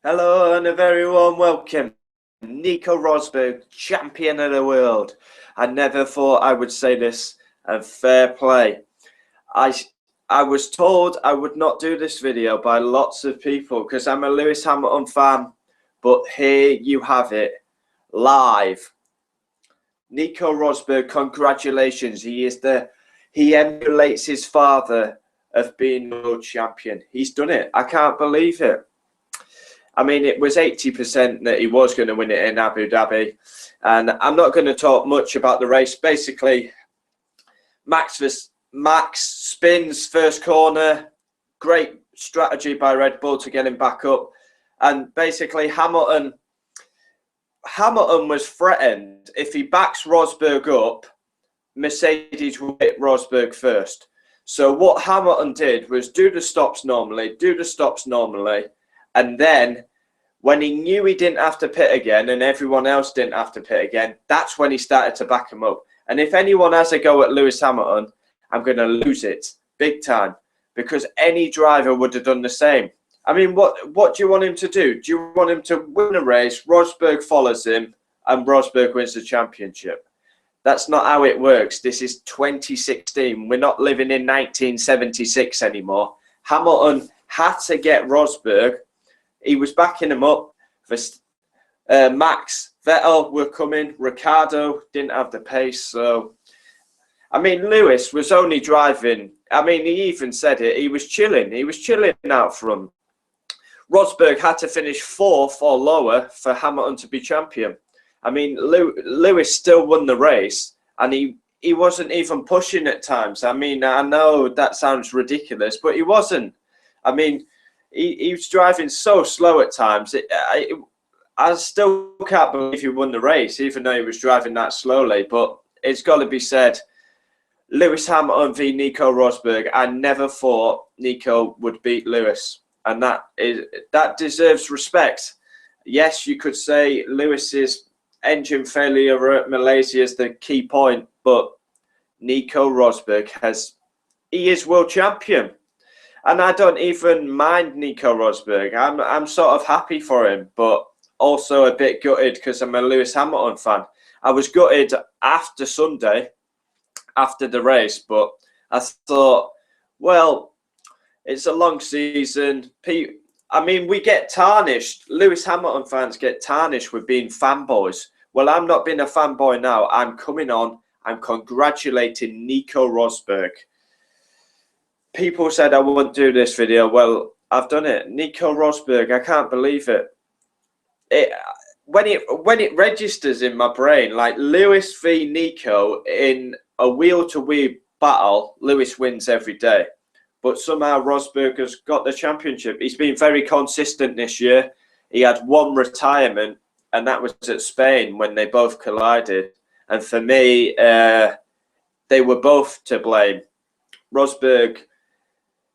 Hello and a very warm welcome. Nico Rosberg, champion of the world. I never thought I would say this, and fair play. I, I was told I would not do this video by lots of people because I'm a Lewis Hamilton fan, but here you have it, live. Nico Rosberg, congratulations. He emulates his father of being world champion. He's done it. I can't believe it. I mean, it was 80% that he was going to win it in Abu Dhabi. And I'm not going to talk much about the race. Basically, Max spins first corner. Great strategy by Red Bull to get him back up. And basically, Hamilton was threatened. If he backs Rosberg up, Mercedes will hit Rosberg first. So what Hamilton did was do the stops normally, and then when he knew he didn't have to pit again and everyone else didn't have to pit again, that's when he started to back him up. And if anyone has a go at Lewis Hamilton, I'm going to lose it big time, because any driver would have done the same. I mean, what do you want him to do? Do you want him to win a race, Rosberg follows him, and Rosberg wins the championship? That's not how it works. This is 2016. We're not living in 1976 anymore. Hamilton had to get Rosberg. He was backing him up. For Max, Vettel were coming. Ricciardo didn't have the pace. So, I mean, Lewis was only driving. I mean, he even said it. He was chilling. He was chilling out front. Rosberg had to finish fourth or lower for Hamilton to be champion. I mean, Lewis still won the race, and he wasn't even pushing at times. I mean, I know that sounds ridiculous, but he wasn't. I mean, he was driving so slow at times. I still can't believe he won the race, even though he was driving that slowly. But it's got to be said, Lewis Hamilton v Nico Rosberg. I never thought Nico would beat Lewis, and that deserves respect. Yes, you could say Lewis's engine failure at Malaysia is the key point, but Nico Rosberg he is world champion. And I don't even mind Nico Rosberg. I'm sort of happy for him, but also a bit gutted because I'm a Lewis Hamilton fan. I was gutted after Sunday, after the race, but I thought, well, it's a long season. I mean, we get tarnished. Lewis Hamilton fans get tarnished with being fanboys. Well, I'm not being a fanboy now. I'm coming on. I'm congratulating Nico Rosberg. People said I wouldn't do this video. Well, I've done it. Nico Rosberg, I can't believe it. When it registers in my brain, like Lewis v Nico in a wheel-to-wheel battle, Lewis wins every day. But somehow Rosberg has got the championship. He's been very consistent this year. He had one retirement, and that was at Spain when they both collided. And for me, they were both to blame. Rosberg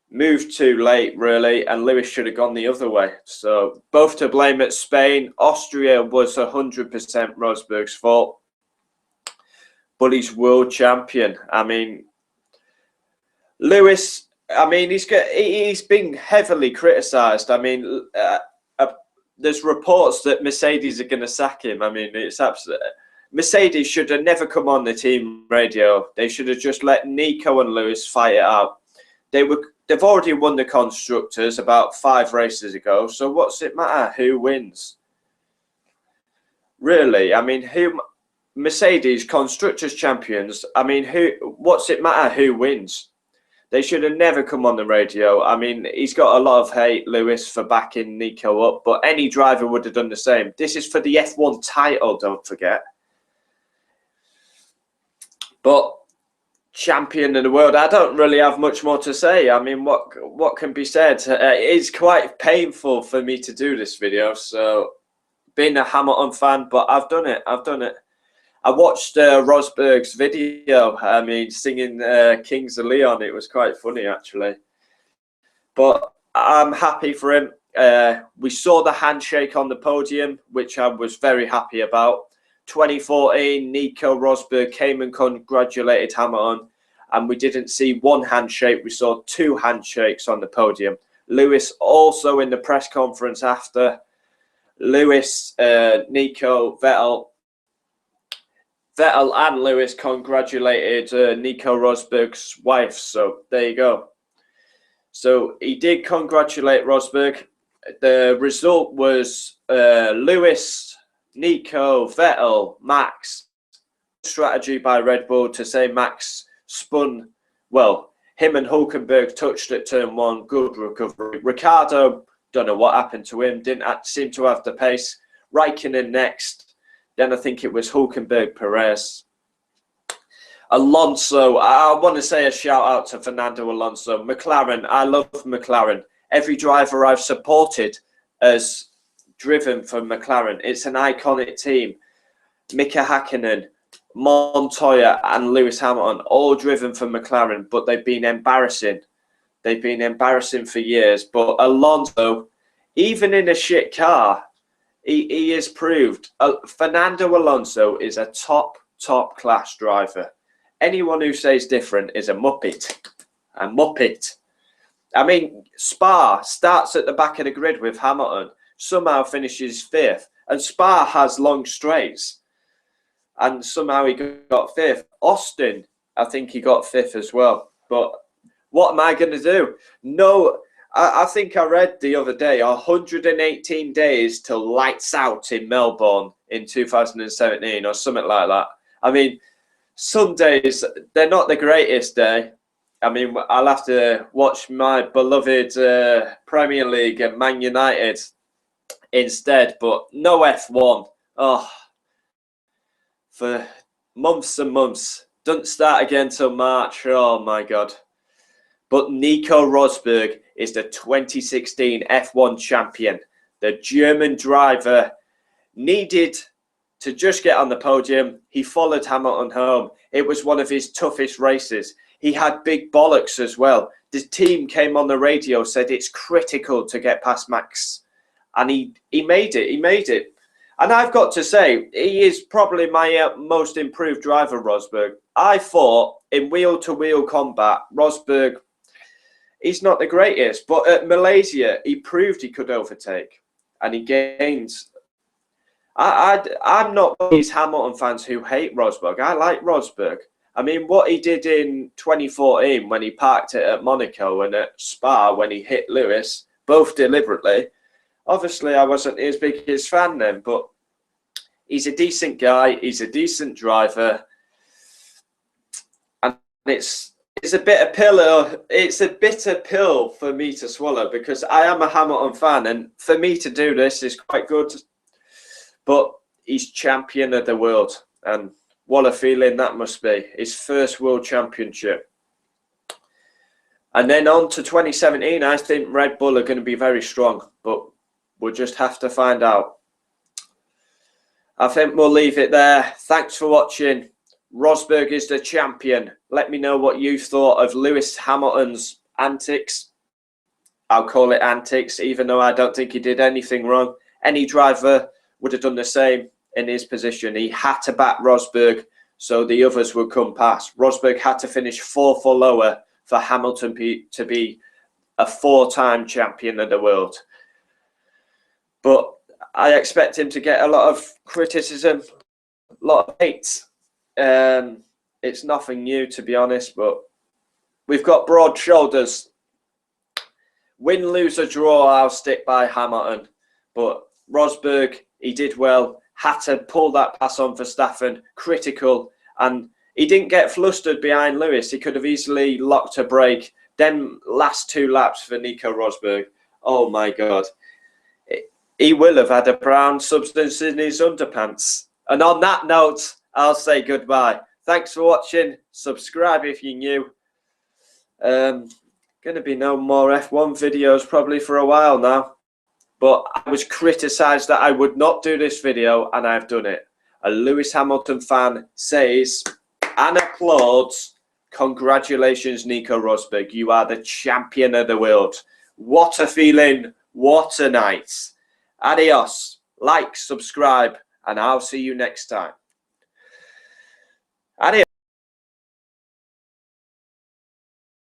moved too late, really, and Lewis should have gone the other way. So both to blame at Spain. Austria was 100% Rosberg's fault, but he's world champion. I mean, Lewis, I mean, he's been heavily criticised. I mean, there's reports that Mercedes are going to sack him. I mean, it's absolute. Mercedes should have never come on the team radio. They should have just let Nico and Lewis fight it out. They've already won the constructors about 5 races ago. So what's it matter who wins? Really? I mean, Mercedes constructors champions? I mean, what's it matter who wins? They should have never come on the radio. I mean, he's got a lot of hate, Lewis, for backing Nico up, but any driver would have done the same. This is for the F1 title, don't forget. But champion of the world, I don't really have much more to say. I mean, what can be said? It's quite painful for me to do this video, so being a Hamilton fan, but I've done it. I watched Rosberg's video. I mean, singing Kings of Leon. It was quite funny, actually. But I'm happy for him. We saw the handshake on the podium, which I was very happy about. 2014, Nico Rosberg came and congratulated Hamilton, and we didn't see one handshake. We saw 2 handshakes on the podium. Lewis also in the press conference after Lewis, Nico, Vettel and Lewis congratulated Nico Rosberg's wife. So there you go. So he did congratulate Rosberg. The result was Lewis, Nico, Vettel, Max. Strategy by Red Bull to say Max spun. Well, him and Hulkenberg touched at turn 1. Good recovery. Ricciardo, don't know what happened to him. Didn't seem to have the pace. Raikkonen next. Then I think it was Hulkenberg, Perez. Alonso, I want to say a shout out to Fernando Alonso. McLaren, I love McLaren. Every driver I've supported has driven for McLaren. It's an iconic team. Mika Hakkinen, Montoya and Lewis Hamilton, all driven for McLaren, but they've been embarrassing. They've been embarrassing for years. But Alonso, even in a shit car, he has proved. Fernando Alonso is a top class driver. Anyone who says different is a muppet. A muppet. I mean, Spa starts at the back of the grid with Hamilton, somehow finishes 5th. And Spa has long straights. And somehow he got 5th. Austin, I think he got 5th as well. But what am I going to do? No, I think I read the other day, 118 days till lights out in Melbourne in 2017 or something like that. I mean, Sundays, they're not the greatest day. I mean, I'll have to watch my beloved Premier League and Man United instead, but no F1. Oh, for months and months. Doesn't start again till March. Oh, my God. But Nico Rosberg is the 2016 F1 champion. The German driver needed to just get on the podium. He followed Hamilton home. It was one of his toughest races. He had big bollocks as well. The team came on the radio, said it's critical to get past Max. And he made it. He made it. And I've got to say, he is probably my most improved driver, Rosberg. I thought in wheel-to-wheel combat, Rosberg, he's not the greatest. But at Malaysia, he proved he could overtake. And he gained. I'm not one of these Hamilton fans who hate Rosberg. I like Rosberg. I mean, what he did in 2014 when he parked it at Monaco and at Spa when he hit Lewis, both deliberately. Obviously, I wasn't his biggest fan then, but he's a decent guy. He's a decent driver. And it's a bitter pill. It's a bitter pill for me to swallow because I am a Hamilton fan. And for me to do this is quite good. But he's champion of the world. And what a feeling that must be. His first world championship. And then on to 2017, I think Red Bull are going to be very strong. But we'll just have to find out. I think we'll leave it there. Thanks for watching. Rosberg is the champion. Let me know what you thought of Lewis Hamilton's antics. I'll call it antics, even though I don't think he did anything wrong. Any driver would have done the same in his position. He had to back Rosberg so the others would come past. Rosberg had to finish 4th or lower for Hamilton to be a 4-time champion of the world. But I expect him to get a lot of criticism, a lot of hate. It's nothing new, to be honest, but we've got broad shoulders. Win, lose or draw, I'll stick by Hamilton. But Rosberg, he did well, had to pull that pass on Verstappen, critical, and he didn't get flustered behind Lewis. He could have easily locked a brake. Then last 2 laps for Nico Rosberg. Oh my God. He will have had a brown substance in his underpants. And on that note, I'll say goodbye. Thanks for watching. Subscribe if you're new. Going to be no more F1 videos probably for a while now. But I was criticised that I would not do this video, and I've done it. A Lewis Hamilton fan says and applauds, congratulations, Nico Rosberg. You are the champion of the world. What a feeling. What a night. Adios. Like, subscribe, and I'll see you next time.